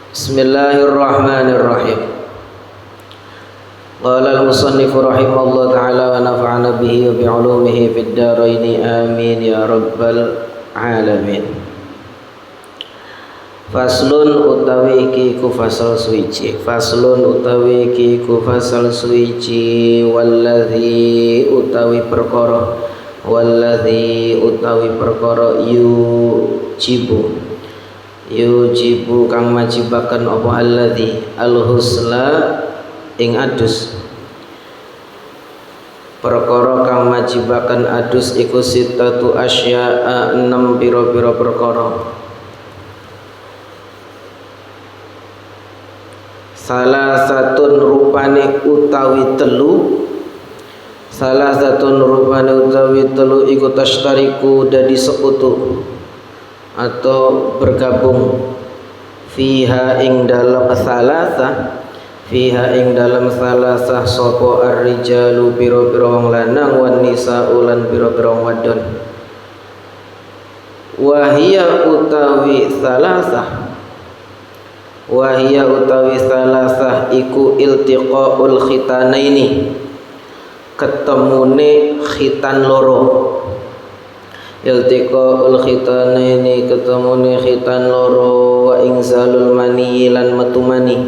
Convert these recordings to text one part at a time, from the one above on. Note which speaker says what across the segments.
Speaker 1: Bismillahirrahmanirrahim. Qala al-musannif rahimahullah ta'ala wa nafa'ana bihi wa bi'ulumihi fid dharain amin ya rabbal alamin. Faslun utawi iki ku fasal suci. Faslun utawi iki ku fasal suci. Walladzi utawi perkara. Walladzi utawi perkara yujibu kang majibaken apa alladzi al-husla ing adus. Perkara kang majibaken adus iku sitatu asya'a 6 pira-pira perkara. Salah satun rupane utawi telu. Salah satun rupane utawi telu iku tashtariku dadi sekutu atau bergabung fiha ing dalam salasah sapa ar-rijalu pira-pira wong lanang wan nisa'u lan pira-pira wong wadon. Wahia utawi salasah iku iltiqaul khitanaini, ketemune khitan loro. Iltiqaul khitanaini, ketemune khitan loro. Wa ingzalul mani lan metu mani.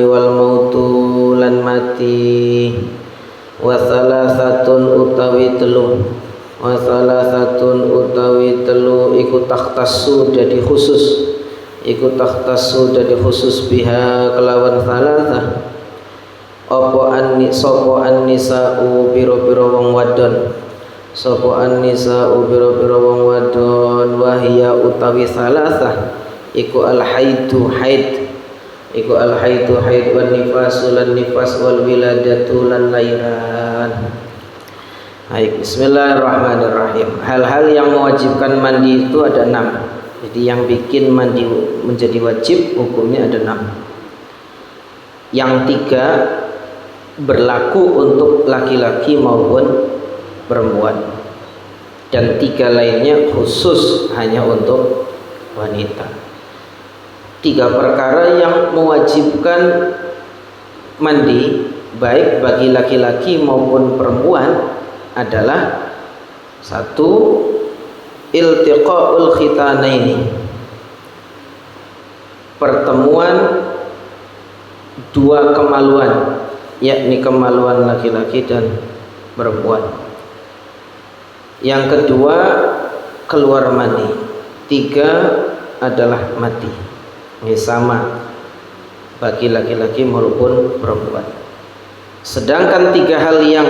Speaker 1: Wal mautu lan mati. Wa salasatun utawi telu iku takhtassu dadi khusus biha kelawan salasah apa an-nisa'u pira-pira wong wadon. Wahia utawi salasah iku al-haidu haid wan nifasu lan nifas wal wiladatu lan lairan. Baik, bismillahirrahmanirrahim. Hal-hal yang mewajibkan mandi itu ada 6. Jadi yang bikin mandi menjadi wajib hukumnya ada 6. Yang 3 berlaku untuk laki-laki maupun perempuan, dan 3 lainnya khusus hanya untuk wanita. 3 perkara yang mewajibkan mandi baik bagi laki-laki maupun perempuan adalah 1. Iltiqaul khitanaini, pertemuan 2 kemaluan, yakni kemaluan laki-laki dan perempuan. Yang kedua keluar mani. 3 adalah mati. Ini sama bagi laki-laki maupun perempuan. Sedangkan 3 hal yang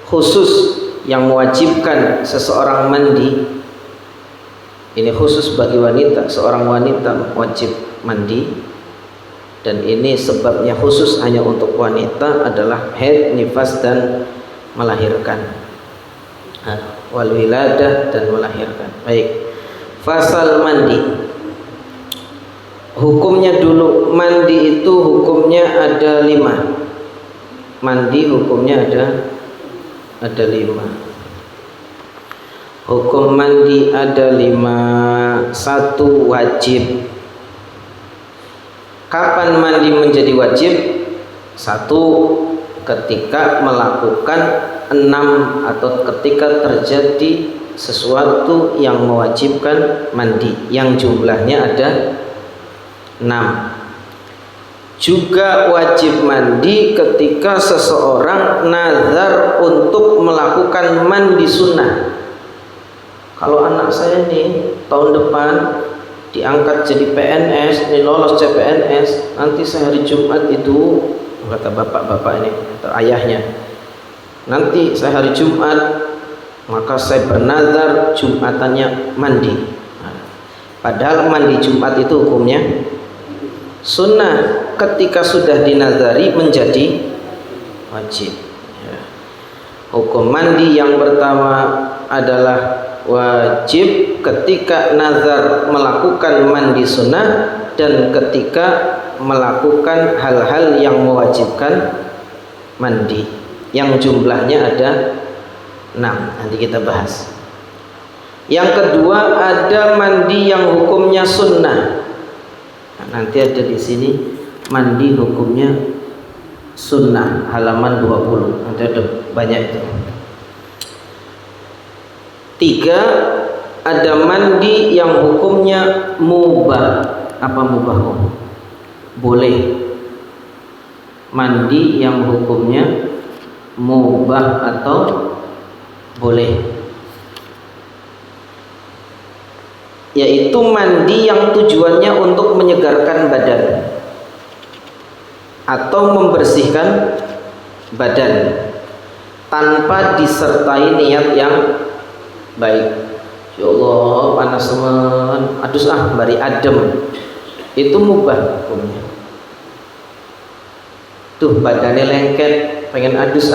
Speaker 1: khusus yang mewajibkan seseorang mandi, ini khusus bagi wanita. Seorang wanita wajib mandi, dan ini sebabnya khusus hanya untuk wanita adalah haid, nifas dan melahirkan, wal wiladah dan melahirkan. Baik, fasal mandi. Hukumnya dulu, mandi itu hukumnya ada 5. Mandi hukumnya ada 5. Hukum mandi ada 5. 1. Wajib. Kapan mandi menjadi wajib? 1. Ketika melakukan 6 atau ketika terjadi sesuatu yang mewajibkan mandi, yang jumlahnya ada 6. Juga wajib mandi ketika seseorang nazar untuk melakukan mandi sunnah. Kalau anak saya nih tahun depan diangkat jadi PNS, ini lolos CPNS, nanti saya hari Jumat itu, kata bapak-bapak ini, kata ayahnya, nanti saya hari Jumat, maka saya bernazar Jumatannya mandi. Padahal mandi Jumat itu hukumnya sunnah. Ketika sudah dinazari menjadi wajib. Hukum mandi yang pertama adalah wajib ketika nazar melakukan mandi sunnah dan ketika melakukan hal-hal yang mewajibkan mandi, yang jumlahnya ada 6. Nanti kita bahas. Yang kedua, ada mandi yang hukumnya sunnah. Nah, nanti ada di sini mandi hukumnya sunnah, halaman 20. Nanti ada banyak itu. 3, ada mandi yang hukumnya mubah. Apa mubah? Boleh. Mandi yang hukumnya mubah atau boleh, yaitu mandi yang tujuannya untuk menyegarkan badan atau membersihkan badan tanpa disertai niat yang baik. Ya Allah, panas teman, adus bari adem, itu mubah hukumnya. Tuh badannya lengket, pengen adus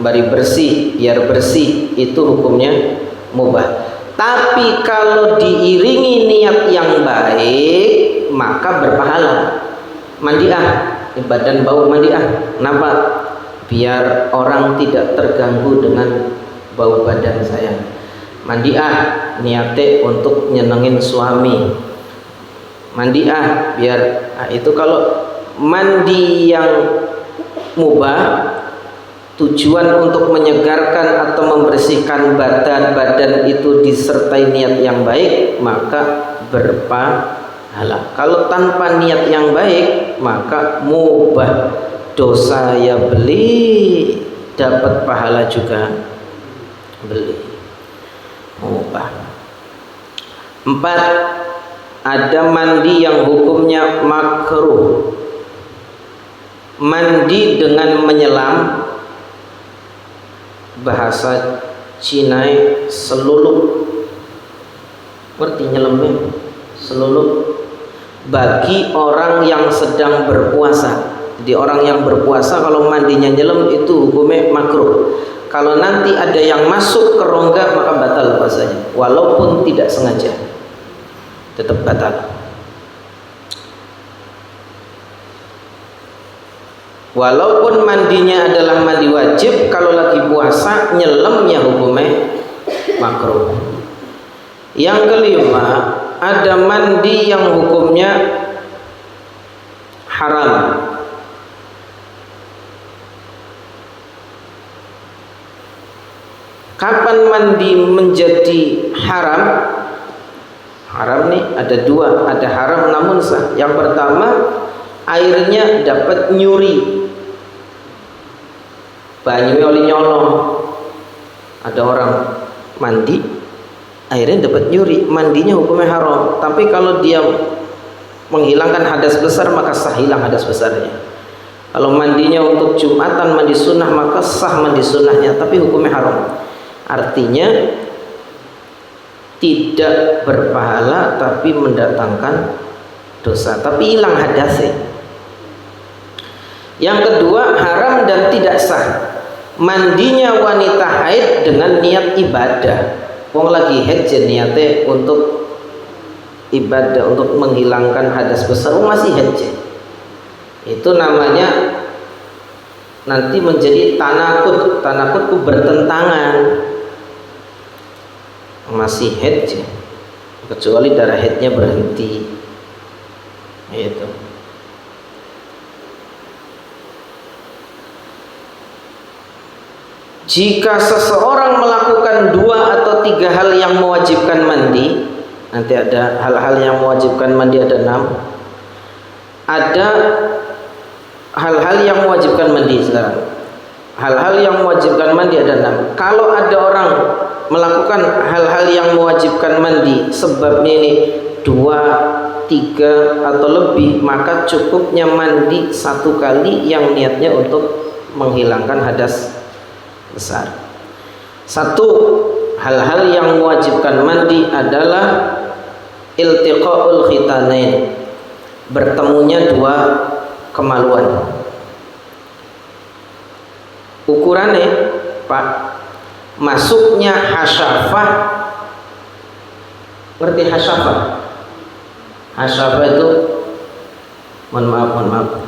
Speaker 1: bari bersih, biar bersih, itu hukumnya mubah. Tapi kalau diiringi niat yang baik, maka berpahala. Mandi badan bau, mandi kenapa? Biar orang tidak terganggu dengan bau badan saya. Mandi niatnya untuk nyenengin suami. Mandi biar itu kalau mandi yang mubah tujuan untuk menyegarkan atau membersihkan badan itu disertai niat yang baik, maka berpahala. Kalau tanpa niat yang baik, maka mubah, dosa ya beli, dapat pahala juga beli, mubah. 4, ada mandi yang hukumnya makruh. Mandi dengan menyelam, bahasa Cina selulup. Ngerti nyelemnya? Selulup. Bagi orang yang sedang berpuasa. Jadi orang yang berpuasa kalau mandinya nyelam itu hukumnya makruh. Kalau nanti ada yang masuk ke rongga maka batal puasanya, walaupun tidak sengaja, tetap batal. Walaupun mandinya adalah mandi wajib, kalau lagi puasa nyelemnya hukumnya makruh. Yang kelima, ada mandi yang hukumnya haram. Kapan mandi menjadi haram? Haram nih ada dua, ada haram namun sah. Yang pertama, airnya dapat nyuri, banyunya oleh nyolong. Ada orang mandi, airnya dapat nyuri, mandinya hukumnya haram. Tapi kalau dia menghilangkan hadas besar maka sah hilang hadas besarnya. Kalau mandinya untuk Jumatan, mandi sunnah, maka sah mandi sunnahnya, tapi hukumnya haram. Artinya tidak berpahala tapi mendatangkan dosa, tapi hilang hadasnya. Yang kedua, haram dan tidak sah mandinya wanita haid dengan niat ibadah. Wong lagi haid niatnya untuk ibadah, untuk menghilangkan hadas besar, masih haid. Itu namanya nanti menjadi tanakut. Tanakutku bertentangan, masih haid, kecuali darah haidnya berhenti. Itu. Jika seseorang melakukan 2 atau 3 hal yang mewajibkan mandi, nanti ada hal-hal yang mewajibkan mandi ada 6. Ada hal-hal yang mewajibkan mandi sekarang. Hal-hal yang mewajibkan mandi ada 6. Kalau ada orang melakukan hal-hal yang mewajibkan mandi, sebabnya ini 2, 3 atau lebih, maka cukupnya mandi 1 kali yang niatnya untuk menghilangkan hadas besar. 1, hal-hal yang mewajibkan mandi adalah iltiqaul khitanain, bertemunya 2 kemaluan. Ukurannya, Pak, masuknya hasyafah. Ngerti hasyafah? Hasyafah itu, mohon maaf,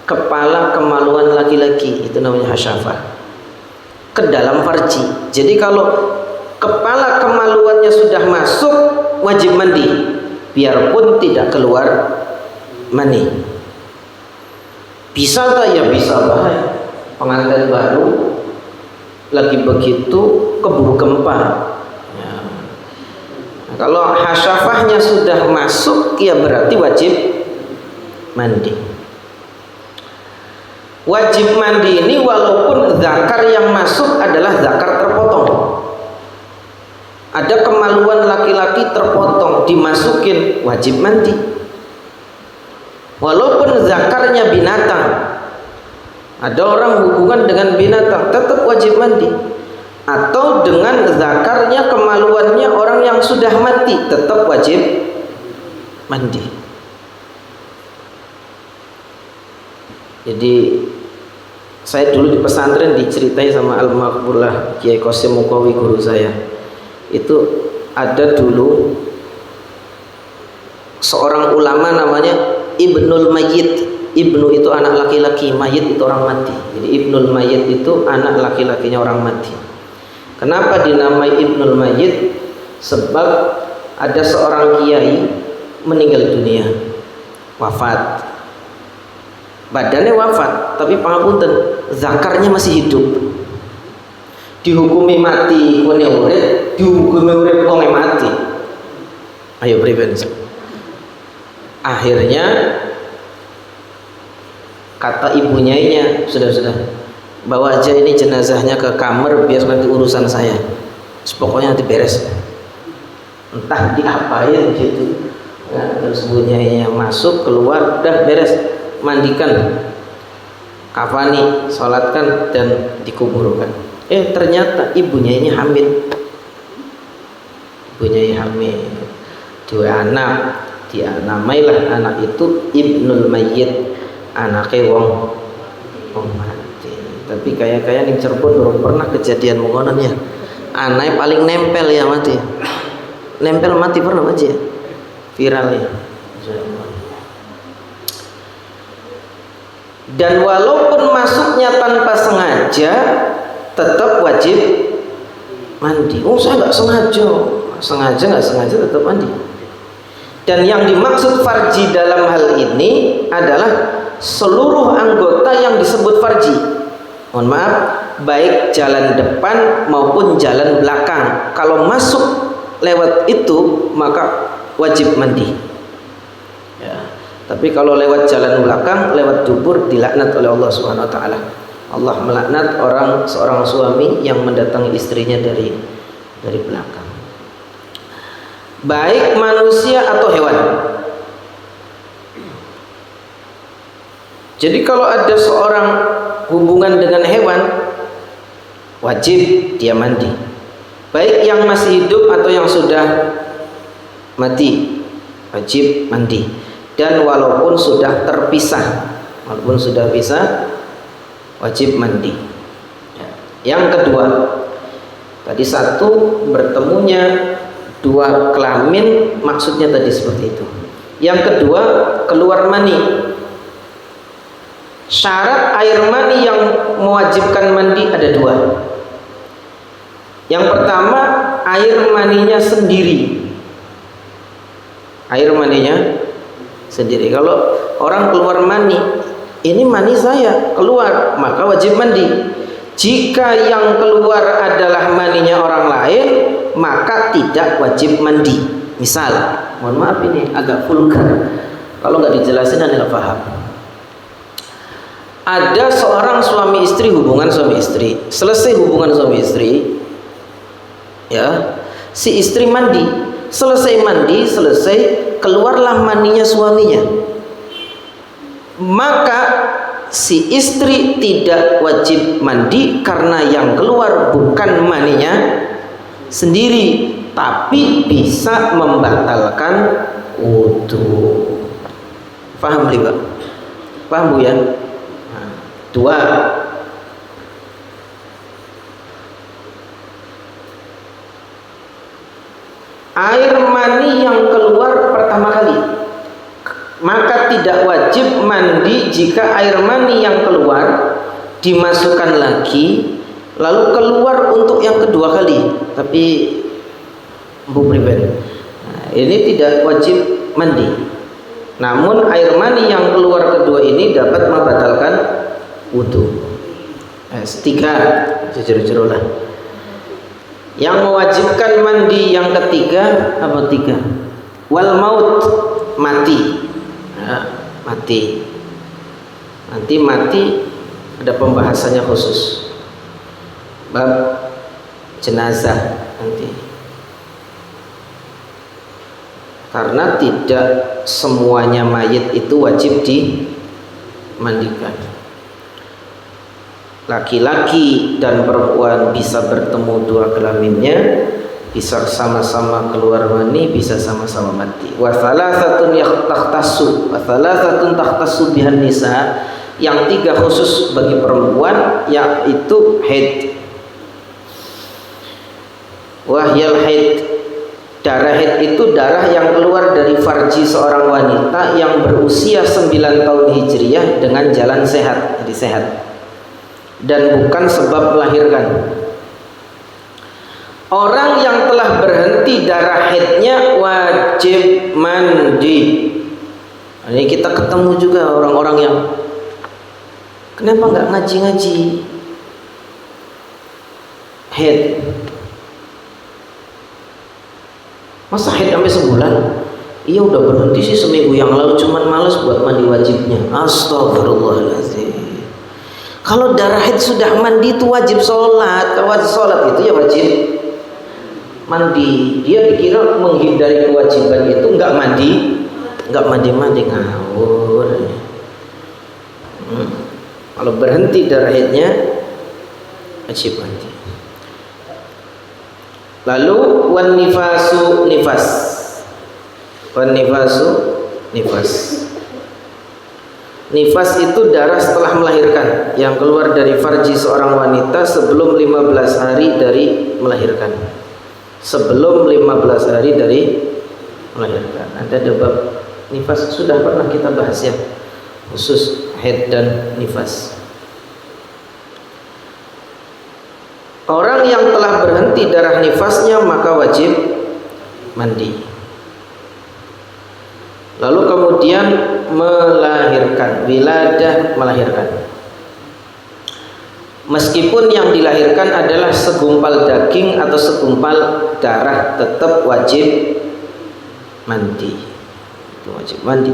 Speaker 1: kepala kemaluan laki-laki, itu namanya hasyafah, ke dalam farji. Jadi kalau kepala kemaluannya sudah masuk, wajib mandi biarpun tidak keluar mani. Bisa tak? Ya bisa. Bahaya pengantin baru lagi begitu keburu gempa ya. Nah, kalau hasyafahnya sudah masuk ya berarti wajib mandi. Wajib mandi ini walaupun zakar yang masuk adalah zakar terpotong. Ada kemaluan laki-laki terpotong, dimasukin, wajib mandi. Walaupun zakarnya binatang, ada orang hubungan dengan binatang, tetap wajib mandi. Atau dengan zakarnya, kemaluannya orang yang sudah mati, tetap wajib mandi. Jadi saya dulu di pesantren diceritai sama Al-Maqbulah Kiai Qasim Mukawi, guru saya. Itu ada dulu seorang ulama namanya Ibnul Mayyit. Ibnu itu anak laki-laki, Mayyit itu orang mati. Jadi Ibnul Mayyit itu anak laki-lakinya orang mati. Kenapa dinamai Ibnul Mayyit? Sebab ada seorang kiai meninggal dunia, wafat. Badannya wafat, tapi pangapunten, zakarnya masih hidup. Dihukumi mati kone urip, dihukumi urip kone mati. Ayo pripun? Akhirnya kata ibunya, sudah bawa aja ini jenazahnya ke kamar biar nanti urusan saya. Pokoknya nanti beres. Entah diapain gitu. Nah, terus ibunya masuk keluar, udah beres, mandikan, kafani, sholatkan dan dikuburkan. Ternyata ibunya ini hamil. Ibunya ini hamil. Dua anak, dia namailah anak itu Ibnul Mayyit, anaknya wong mati. Tapi kaya-kaya ning Cirebon belum pernah kejadian mengonon ya. Anaknya paling nempel ya mati. Nempel mati pernah aja. Viral ya. Dan walaupun masuknya tanpa sengaja, tetap wajib mandi. Saya nggak sengaja tetap mandi. Dan yang dimaksud farji dalam hal ini adalah seluruh anggota yang disebut farji. Mohon maaf, baik jalan depan maupun jalan belakang. Kalau masuk lewat itu maka wajib mandi. Ya. Tapi kalau lewat jalan belakang, lewat dubur, dilaknat oleh Allah Subhanahu Wa Taala. Allah melaknat seorang suami yang mendatangi istrinya dari belakang. Baik manusia atau hewan. Jadi kalau ada seorang hubungan dengan hewan, wajib dia mandi. Baik yang masih hidup atau yang sudah mati, wajib mandi. Dan walaupun sudah terpisah, wajib mandi. Yang kedua, tadi satu bertemunya dua kelamin, maksudnya tadi seperti itu. Yang kedua, keluar mani. Syarat air mani yang mewajibkan mandi ada dua. Yang pertama, air maninya sendiri. Air maninya sendiri. Kalau orang keluar mani, ini mani saya keluar, maka wajib mandi. Jika yang keluar adalah maninya orang lain, maka tidak wajib mandi. Misal, mohon maaf ini agak vulgar, kalau nggak dijelasin anda nggak paham. Ada seorang suami istri, hubungan suami istri. Selesai hubungan suami istri, ya, si istri mandi. Selesai mandi, keluarlah maninya suaminya. Maka si istri tidak wajib mandi karena yang keluar bukan maninya sendiri, tapi bisa membatalkan wudu. Paham Pak? Paham Bu ya? Nah, dua. Air mani yang keluar pertama kali, maka tidak wajib mandi jika air mani yang keluar dimasukkan lagi lalu keluar untuk yang kedua kali, tapi pribadi. Nah, ini tidak wajib mandi. Namun air mani yang keluar kedua ini dapat membatalkan wudu. Tiga, jujur lah. Yang mewajibkan mandi yang ketiga apa tiga? Wal maut, mati. Nah, mati. Nanti mati ada pembahasannya khusus. Bab jenazah nanti. Karena tidak semuanya mayit itu wajib dimandikan. Laki-laki dan perempuan bisa bertemu dua kelaminnya, bisa sama-sama keluar mani, bisa sama-sama mati. Wa thalathatun takhtassu bihan nisa. Yang tiga khusus bagi perempuan, yaitu haid. Wahyal haid. Darah haid itu darah yang keluar dari farji seorang wanita yang berusia 9 tahun hijriyah dengan jalan sehat, jadi sehat, dan bukan sebab melahirkan. Orang yang telah berhenti darah haidnya wajib mandi. Ini kita ketemu juga orang-orang yang kenapa nggak ngaji-ngaji haid? Masa haid sampai sebulan? Iya udah berhenti sih seminggu yang lalu, cuman males buat mandi wajibnya. Astagfirullahaladzim. Kalau darah haid sudah mandi itu wajib sholat. Kalau wajib sholat itu ya wajib mandi. Dia dikira menghindari kewajiban itu nggak mandi ngawur. Kalau berhenti darah haidnya wajib mandi. Lalu wan nifasu nifas. Nifas itu darah setelah melahirkan yang keluar dari farji seorang wanita sebelum 15 hari dari melahirkan. Sebelum 15 hari dari melahirkan. Ada bab nifas, sudah pernah kita bahas ya, khusus haid dan nifas. Orang yang telah berhenti darah nifasnya maka wajib mandi. Lalu kemudian melahirkan, wiladah, melahirkan. Meskipun yang dilahirkan adalah segumpal daging atau segumpal darah, tetap wajib mandi. Itu wajib mandi.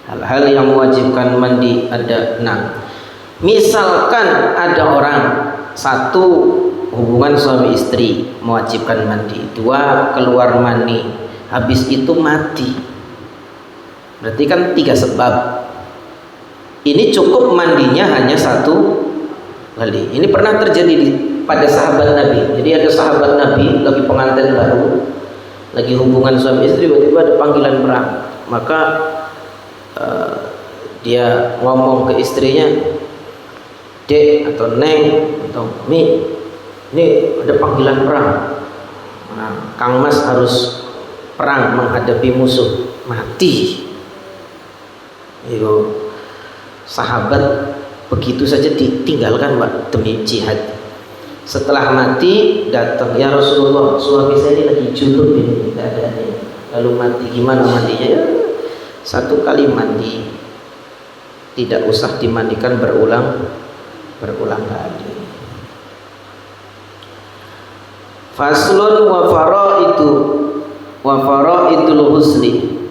Speaker 1: Hal-hal yang mewajibkan mandi ada 6. Misalkan ada orang, 1 hubungan suami istri mewajibkan mandi, 2 keluar mani, habis itu mati, berarti kan 3 sebab. Ini cukup mandinya hanya 1 kali. Ini pernah terjadi pada sahabat Nabi. Jadi ada sahabat Nabi lagi pengantin baru, lagi hubungan suami istri, tiba-tiba ada panggilan perang. Maka dia ngomong ke istrinya, Dek atau Neng atau Mi, ini ada panggilan perang. Nah, Kang Mas harus perang menghadapi musuh, mati. Itu sahabat begitu saja ditinggalkan, Mbak, demi jihad. Setelah mati datang, ya Rasulullah, suami saya ini lagi junub ini keadaannya. Lalu mati, gimana mandinya? Ya, 1 kali mandi, tidak usah dimandikan berulang kali. Faslun wa faraidul husli.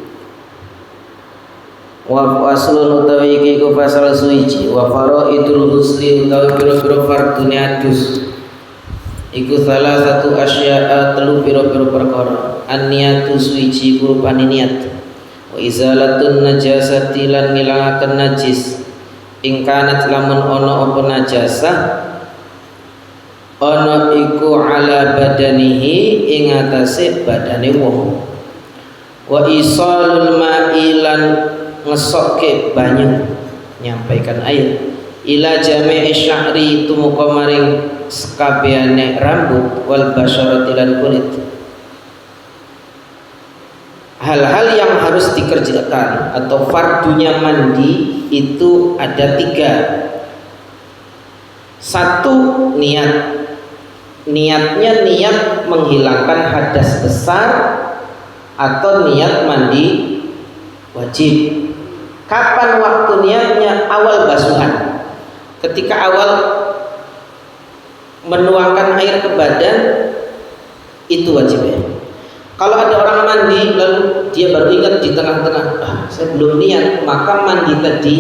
Speaker 1: Faslun utawi iki ku fasal suci. Wa faraidul husli utawi pira-pira fardune adus. Iku salah satu asya'a 3 pira-pira perkara. An-niyatu suci rupane niat. Wa izalatun najasati lan ngilangaken najis. Ingkanat lamun ono apa najasah ono iku ala badanihi ing atase badane wong. Wa isalul ma'ilan ngesokke banyu, nyampaikan air, ila jami'i sya'ri tumuka maring sekabehane rambut, wal basyarati lan kulit. Hal-hal yang harus dikerjakan atau fardunya mandi itu ada 3. Satu, niatnya niat menghilangkan hadas besar atau niat mandi wajib. Kapan waktu niatnya? Awal basuhan. Ketika awal menuangkan air ke badan, itu wajibnya. Kalau ada orang mandi lalu dia baru ingat di tengah-tengah, saya belum niat, maka mandi tadi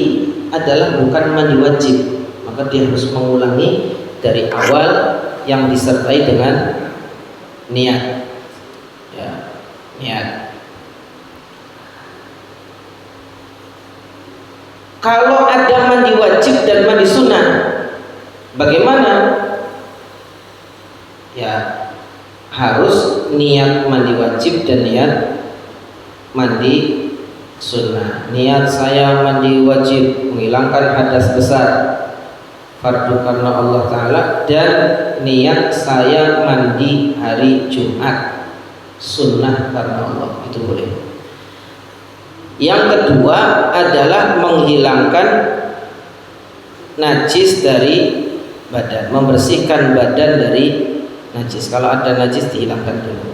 Speaker 1: adalah bukan mandi wajib, maka dia harus mengulangi dari awal yang disertai dengan niat. Ya, niat. Kalau ada mandi wajib dan mandi sunnah, bagaimana? Ya, harus niat mandi wajib dan niat mandi sunnah. Niat saya mandi wajib menghilangkan hadas besar, fardu karena Allah Ta'ala, dan niat saya mandi hari Jumat, sunnah karena Allah, itu boleh. Yang kedua adalah menghilangkan najis dari badan, membersihkan badan dari najis. Kalau ada najis dihilangkan dulu.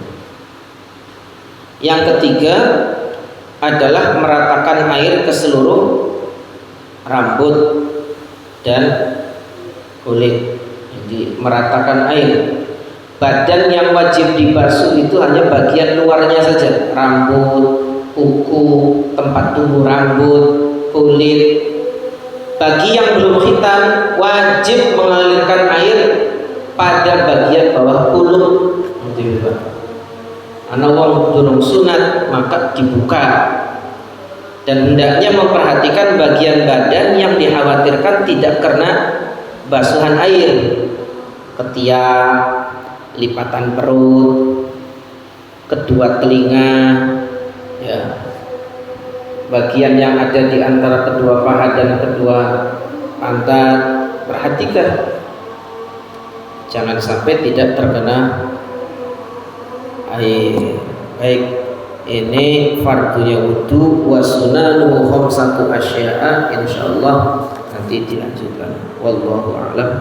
Speaker 1: Yang ketiga adalah meratakan air ke seluruh rambut dan kulit. Jadi meratakan air. Badan yang wajib dibasuh itu hanya bagian luarnya saja, rambut, kuku, tempat tumbuh rambut, kulit. Bagi yang belum khitan wajib mengalirkan air pada bagian bawah kuluk. Ana wong durung sunat maka dibuka, dan hendaknya memperhatikan bagian badan yang dikhawatirkan tidak kena basuhan air, ketiak, lipatan perut, kedua telinga, ya, bagian yang ada di antara kedua paha dan kedua pantat. Perhatikan, jangan sampai tidak terkena air. Baik, ini fardunya wudu wa sunanuhu khamsatu asya'a, insyaallah nanti dilanjutkan. Wallahu a'lam.